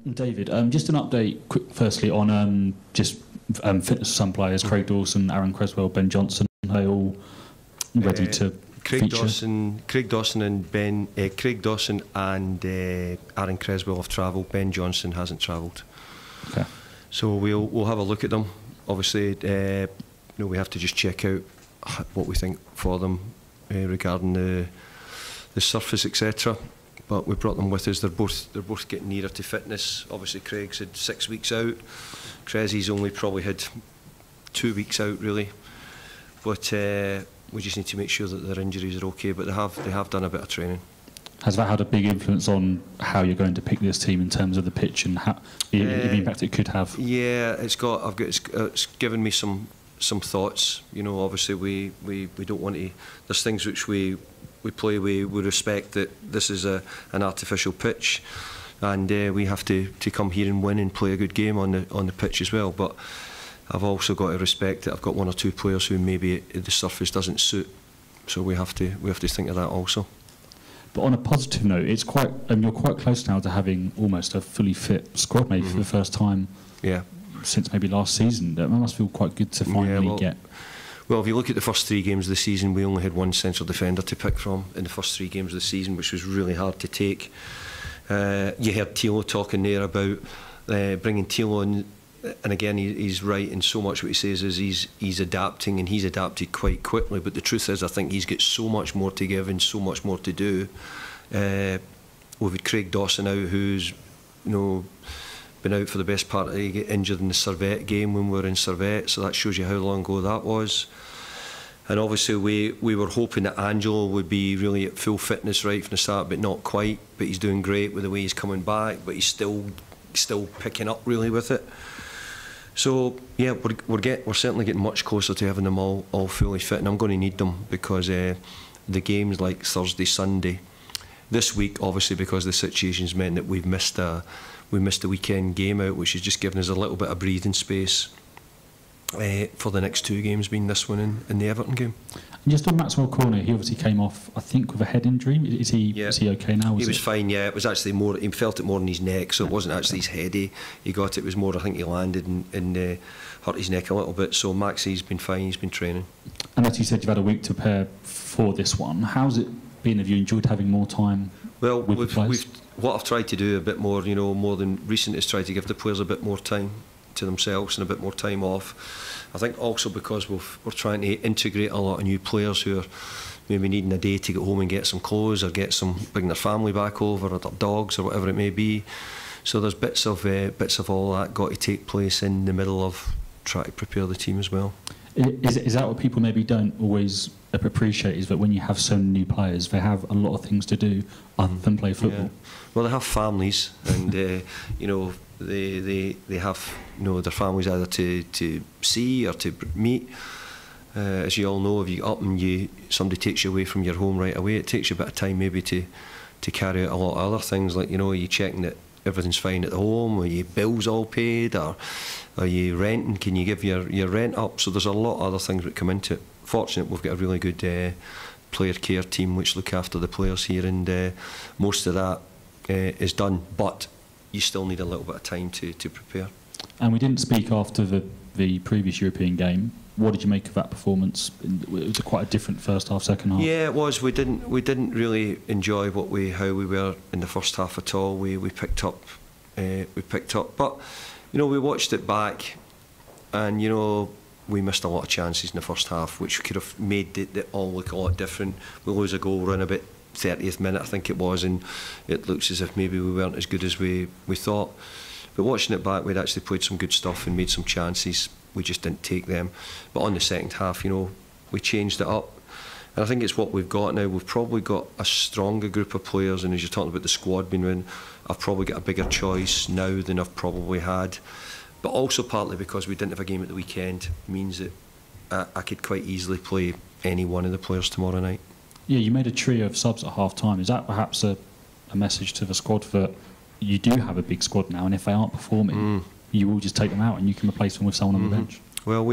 David, just an update, quick, firstly, on fitness of some players. Craig Dawson, Aaron Creswell, Ben Johnson, are they all ready to feature? Craig Dawson and Aaron Creswell have travelled. Ben Johnson hasn't travelled. Okay. So we'll have a look at them. Obviously, we have to just check out what we think for them regarding the surface, etc. But we brought them with us. They're both getting nearer to fitness. Obviously, Craig's had 6 weeks out. Cresy's only probably had 2 weeks out, really. But we just need to make sure that their injuries are okay. But they have done a bit of training. Has that had a big influence on how you're going to pick this team in terms of the pitch and how the impact it could have? Yeah, it's given me some thoughts. You know, obviously we don't want to. There's things which we play. We respect that this is an artificial pitch, and we have to come here and win and play a good game on the pitch as well. But I've also got to respect that I've got one or two players who maybe the surface doesn't suit. So we have to think of that also. But on a positive note, it's quite. You're quite close now to having almost a fully fit squad, maybe for the first time. Yeah. Since maybe last season. That must feel quite good to finally get. Well, if you look at the first 3 games of the season, we only had one central defender to pick from in the first 3 games of the season, which was really hard to take. You heard Tilo talking there about bringing Tilo in, and again, he's right in so much. What he says is he's adapting, and he's adapted quite quickly. But the truth is, I think he's got so much more to give and so much more to do. We've had Craig Dawson out, who's been out for the best part. He got injured in the Servette game when we were in Servette, so that shows you how long ago that was. And obviously we were hoping that Angelo would be really at full fitness right from the start, but not quite. But he's doing great with the way he's coming back, but he's still picking up really with it. So yeah, we're certainly getting much closer to having them all fully fit, and I'm going to need them because the games like Thursday, Sunday, this week obviously because the situation's meant that we missed a weekend game out, which has just given us a little bit of breathing space for the next 2 games, being this one and the Everton game. And just on Maxwell Corner, he obviously came off, I think, with a head injury. Is he okay now? He was fine, yeah. It was actually more, he felt it more in his neck, so it wasn't actually his head he got. It was more, I think he landed and hurt his neck a little bit. So Maxie's been fine, he's been training. And as you said, you've had a week to prepare for this one. How's it been? Have you enjoyed having more time with the players? What I've tried to do a bit more, more than recent, is try to give the players a bit more time to themselves and a bit more time off. I think also because we're trying to integrate a lot of new players who are maybe needing a day to get home and get some clothes or bring their family back over or their dogs or whatever it may be. So there's bits of all that got to take place in the middle of trying to prepare the team as well. Is that what people maybe don't always appreciate, is that when you have so many new players, they have a lot of things to do other than play football? Yeah. Well, they have families, and they have their families either to see or to meet. As you all know, if you get up and somebody takes you away from your home right away, it takes you a bit of time maybe to carry out a lot of other things, like are you checking that everything's fine at the home, are your bills all paid, or are you renting, can you give your rent up? So there's a lot of other things that come into it. Fortunate we've got a really good player care team which look after the players here, and most of that is done, but you still need a little bit of time to prepare. And we didn't speak after the previous European game. What did you make of that performance? It was quite a different first half, second half. Yeah, it was. We didn't really enjoy how we were in the first half at all. We picked up, but we watched it back, and we missed a lot of chances in the first half, which could have made it all look a lot different. We lose a goal around about 30th minute, I think it was, and it looks as if maybe we weren't as good as we thought. But watching it back, we'd actually played some good stuff and made some chances. We just didn't take them. But on the second half, we changed it up. And I think it's what we've got now. We've probably got a stronger group of players, and as you're talking about the squad being in, I've probably got a bigger choice now than I've probably had. But also partly because we didn't have a game at the weekend means that I could quite easily play any one of the players tomorrow night. Yeah, you made a trio of subs at half-time. Is that perhaps a message to the squad that you do have a big squad now, and if they aren't performing, you will just take them out and you can replace them with someone on the bench? Well,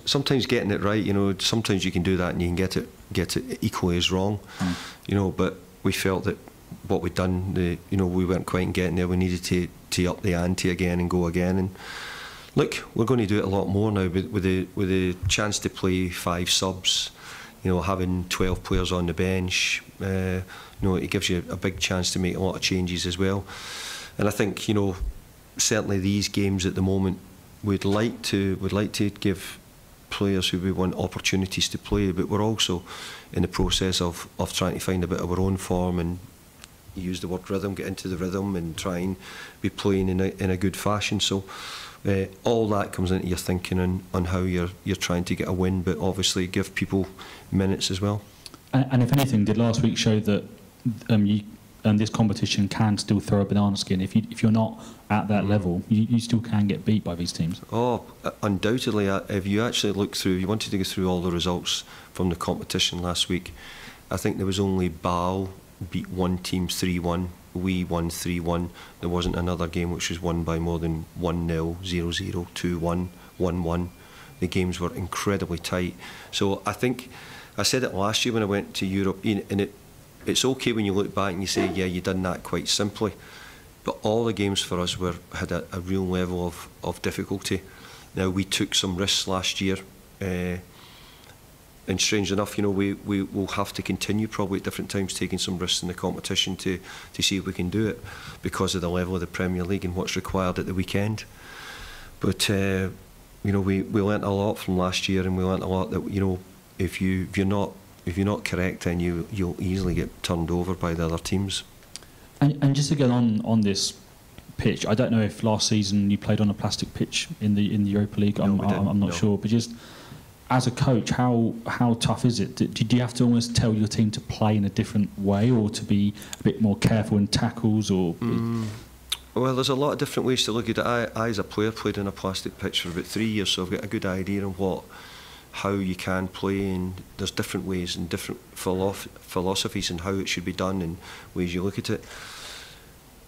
sometimes getting it right, sometimes you can do that and you can get it equally as wrong, but we felt that what we'd done, we weren't quite getting there. We needed to up the ante again and go again. And look, we're going to do it a lot more now with the chance to play 5 subs. You know, having 12 players on the bench, you know, it gives you a big chance to make a lot of changes as well. And I think, you know, certainly these games at the moment, we'd like to give players who we want opportunities to play, but we're also in the process of trying to find a bit of our own form and use the word rhythm, get into the rhythm and try and be playing in a good fashion. So all that comes into your thinking on how you're trying to get a win, but obviously give people minutes as well. And if anything, did last week show that this competition can still throw a banana skin? If you're not at that level, you still can get beat by these teams. Oh, undoubtedly. If you actually look through, you wanted to go through all the results from the competition last week, I think there was only Bâle beat one team 3-1, we won 3-1. There wasn't another game which was won by more than 1-0, 0-0, 2-1, 1-1. The games were incredibly tight. So I think, I said it last year when I went to Europe, and it's okay when you look back and you say, yeah, you done that quite simply, but all the games for us had a real level of difficulty. Now, we took some risks last year, and strange enough, you know, we will have to continue probably at different times taking some risks in the competition to see if we can do it because of the level of the Premier League and what's required at the weekend. But you know, we learnt a lot from last year, and we learnt a lot that, you know, if you're not correct, then you'll easily get turned over by the other teams. And just to get on this pitch, I don't know if last season you played on a plastic pitch in the Europa League. No, I'm not sure, but just as a coach, how tough is it? Do you have to almost tell your team to play in a different way, or to be a bit more careful in tackles, or? Well, there's a lot of different ways to look at it. I as a player played on a plastic pitch for about 3 years, so I've got a good idea of how you can play, and there's different ways and different philosophies and how it should be done and ways you look at it.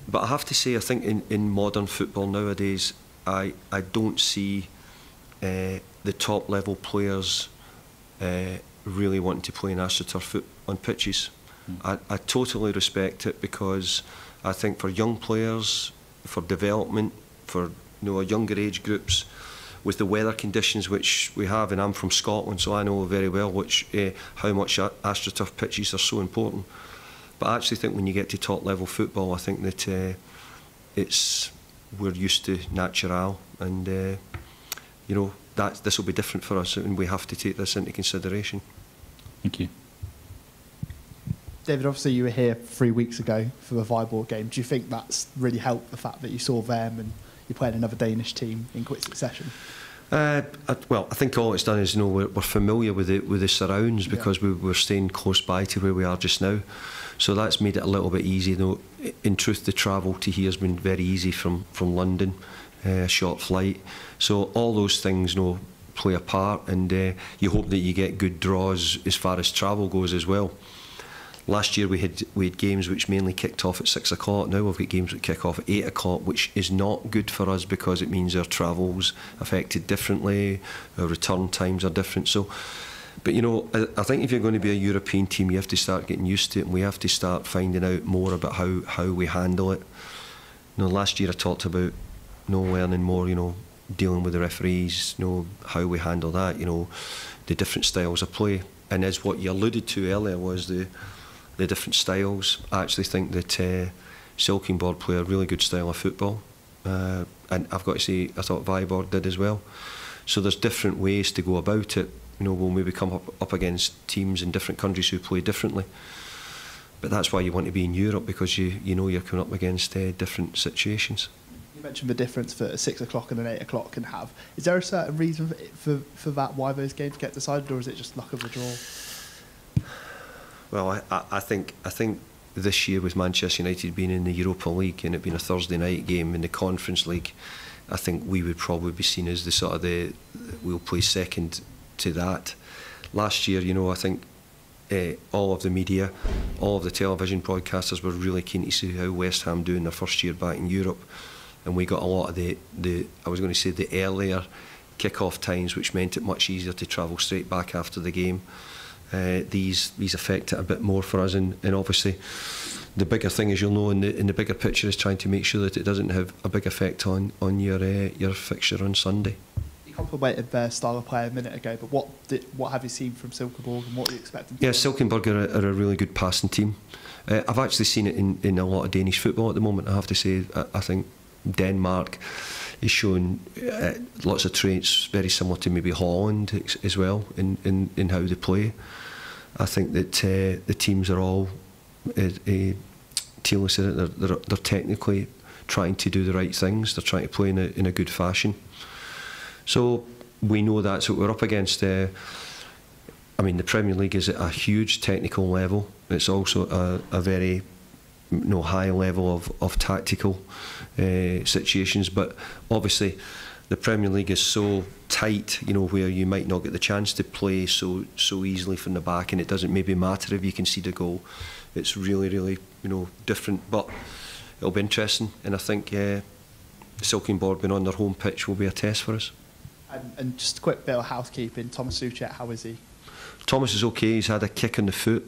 But I have to say, I think in modern football nowadays, I don't see the top level players really wanting to play in AstroTurf on pitches. I totally respect it, because I think for young players, for development, for, you know, younger age groups, with the weather conditions which we have, and I'm from Scotland, so I know very well how much AstroTurf pitches are so important. But I actually think when you get to top level football, I think that we're used to natural, and you know, this will be different for us, and we have to take this into consideration. Thank you. David, obviously you were here 3 weeks ago for the Viborg game. Do you think that's really helped, the fact that you saw them and you played another Danish team in quick succession? Well, I think all it's done is, you know, we're familiar with the surrounds, because we're staying close by to where we are just now. So that's made it a little bit easy. You know, in truth, the travel to here has been very easy from London, short flight. So all those things, you know, play a part, and you hope that you get good draws as far as travel goes as well. Last year we had games which mainly kicked off at 6 o'clock. Now we've got games that kick off at 8 o'clock, which is not good for us, because it means our travel's affected differently, our return times are different. So, but you know, I think if you're going to be a European team, you have to start getting used to it, and we have to start finding out more about how we handle it. You know, last year I talked about, you know, learning more, you know, dealing with the referees, you know, how we handle that, you know, the different styles of play. And as what you alluded to earlier was the different styles. I actually think that Silkeborg play a really good style of football, and I've got to say, I thought Viborg did as well. So there's different ways to go about it. You know, we'll maybe come up against teams in different countries who play differently. But that's why you want to be in Europe, because you know you're coming up against different situations. You mentioned the difference for 6 o'clock and an 8 o'clock can have. Is there a certain reason for that, why those games get decided, or is it just luck of the draw? Well, I think this year, with Manchester United being in the Europa League and it being a Thursday night game in the Conference League, I think we would probably be seen as we'll play second to that. Last year, you know, I think all of the media, all of the television broadcasters were really keen to see how West Ham do in their first year back in Europe, and we got a lot of the I was going to say the earlier kick-off times, which meant it much easier to travel straight back after the game. These affect it a bit more for us, and obviously the bigger thing, as you'll know, in the bigger picture, is trying to make sure that it doesn't have a big effect on your fixture on Sunday. You complimented their style of play a minute ago, but what have you seen from Silkeborg and what are you expecting? Yeah, Silkeborg are a really good passing team. I've actually seen it in a lot of Danish football at the moment, I have to say. I think Denmark is showing lots of traits very similar to maybe Holland as well in how they play. I think that the teams are all, Thiele said it, they're technically trying to do the right things. They're trying to play in a good fashion. So we know that's what we're up against. I mean, the Premier League is at a huge technical level. It's also a very high level of tactical situations. But obviously, the Premier League is so tight, where you might not get the chance to play so easily from the back, and it doesn't maybe matter if you can see the goal. It's really, really, different. But it'll be interesting, and I think Silkeborg being on their home pitch will be a test for us. And just a quick bit of housekeeping. Thomas Soucek, how is he? Thomas is okay. He's had a kick on the foot.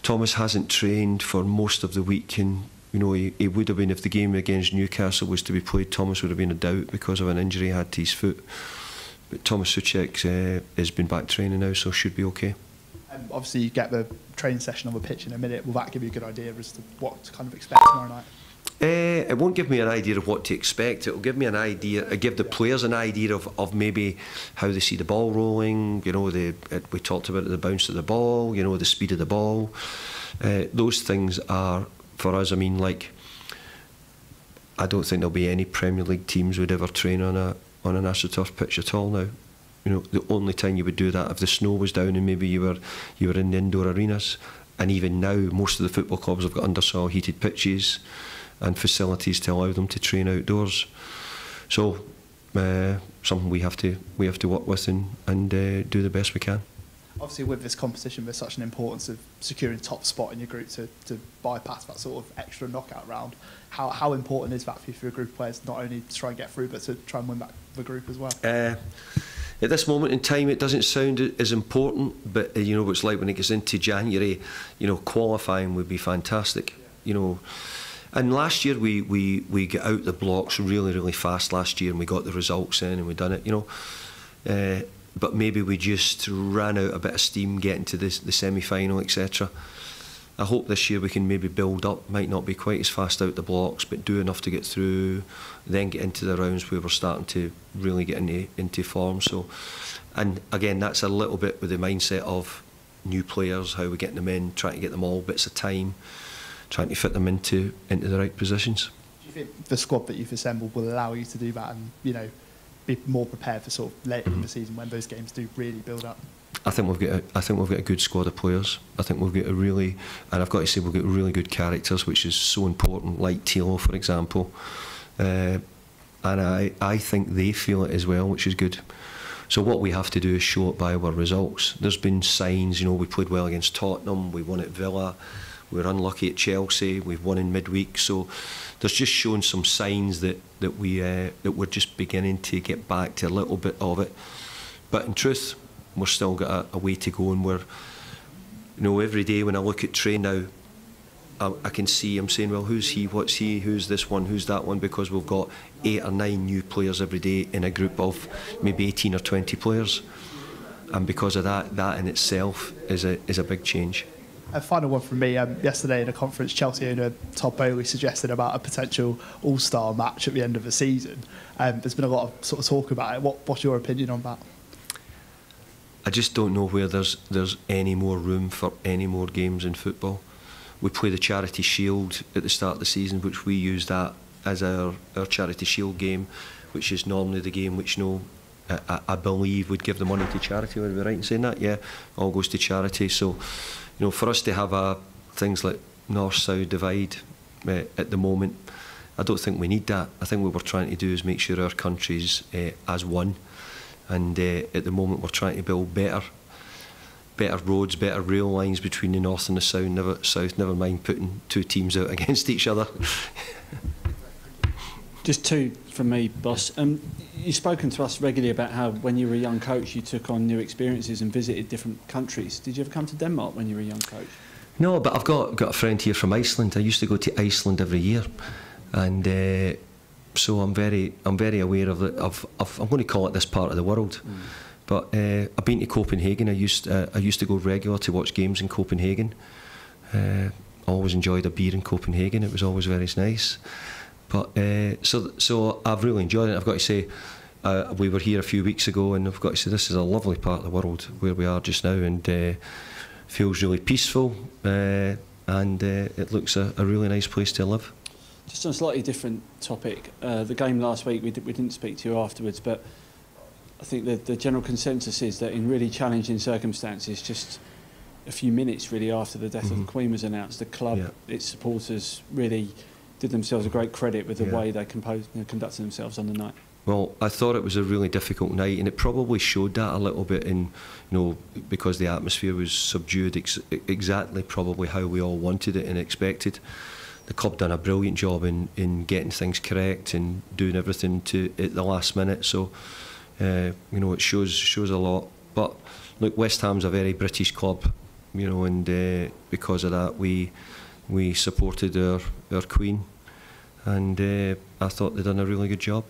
Thomas hasn't trained for most of the week, and he would have been, if the game against Newcastle was to be played, Thomas would have been a doubt because of an injury he had to his foot. But Thomas Soucek has been back training now, so should be okay. Obviously, you get the training session on the pitch in a minute. Will that give you a good idea as to what to kind of expect tomorrow night? It won't give me an idea of what to expect. It'll give me an idea, give the players an idea of maybe how they see the ball rolling. We talked about the bounce of the ball, the speed of the ball. Those things are, for us, I mean, like, I don't think there'll be any Premier League teams would ever train on an AstroTurf pitch at all now. The only time you would do that if the snow was down and maybe you were in the indoor arenas. And even now, most of the football clubs have got undersaw heated pitches and facilities to allow them to train outdoors. So something we have to work with and do the best we can. Obviously, with this competition, there's such an importance of securing top spot in your group to bypass that sort of extra knockout round. How important is that for you, for a group of players, not only to try and get through, but to try and win back the group as well? At this moment in time, it doesn't sound as important, but what it's like when it gets into January. Qualifying would be fantastic. And last year we got out the blocks really, really fast last year, and we got the results in and we done it. But maybe we just ran out a bit of steam getting to the semi-final, etc. I hope this year we can maybe build up. Might not be quite as fast out the blocks, but do enough to get through, then get into the rounds where we're starting to really get into form. So, and again, that's a little bit with the mindset of new players, how we're getting them in, trying to get them all bits of time, trying to fit them into the right positions. Do you think the squad that you've assembled will allow you to do that and be more prepared for sort of later in the season when those games do really build up? I think we've got a good squad of players. I think we've got and I've got to say, we've got really good characters, which is so important. Like Thiele, for example, and I think they feel it as well, which is good. So what we have to do is show it by our results. There's been signs, we played well against Tottenham, we won at Villa, we were unlucky at Chelsea, we've won in midweek. So there's just showing some signs that we're just beginning to get back to a little bit of it. But in truth, we're still got a way to go, and we're, every day when I look at train now, I can see, I'm saying, well, who's he, what's he, who's this one, who's that one, because we've got 8 or 9 new players every day in a group of maybe 18 or 20 players, and because of that in itself is a big change. A final one from me. Yesterday in a conference, Chelsea owner Todd Bowley suggested about a potential all-star match at the end of the season. There's been a lot of sort of talk about it. What's your opinion on that? I just don't know where there's any more room for any more games in football. We play the Charity Shield at the start of the season, which we use that as our Charity Shield game, which is normally the game which I believe would give the money to charity. Would I be right in saying that? Yeah, all goes to charity. So, for us to have things like North-South divide at the moment, I don't think we need that. I think what we're trying to do is make sure our country's as one. And at the moment we're trying to build better roads, better rail lines between the north and the south. Never mind putting 2 teams out against each other. Just 2 from me, boss. You've spoken to us regularly about how when you were a young coach you took on new experiences and visited different countries. Did you ever come to Denmark when you were a young coach? No, but I've got a friend here from Iceland. I used to go to Iceland every year, and so I'm very aware of it. I'm going to call it this part of the world. But I've been to Copenhagen. I used to go regular to watch games in Copenhagen. I always enjoyed a beer in Copenhagen. It was always very nice. But so I've really enjoyed it. I've got to say, we were here a few weeks ago, and I've got to say this is a lovely part of the world where we are just now, and feels really peaceful, and it looks a really nice place to live. Just on a slightly different topic, the game last week, we didn't speak to you afterwards, but I think the general consensus is that in really challenging circumstances, just a few minutes really after the death of the Queen was announced, the club, its supporters really did themselves a great credit with the way they conducted themselves on the night. Well, I thought it was a really difficult night, and it probably showed that a little bit in, because the atmosphere was subdued, exactly probably how we all wanted it and expected. The club done a brilliant job in getting things correct and doing everything at the last minute. So, it shows a lot. But look, West Ham's a very British club, and because of that, we supported our Queen, and I thought they'd done a really good job.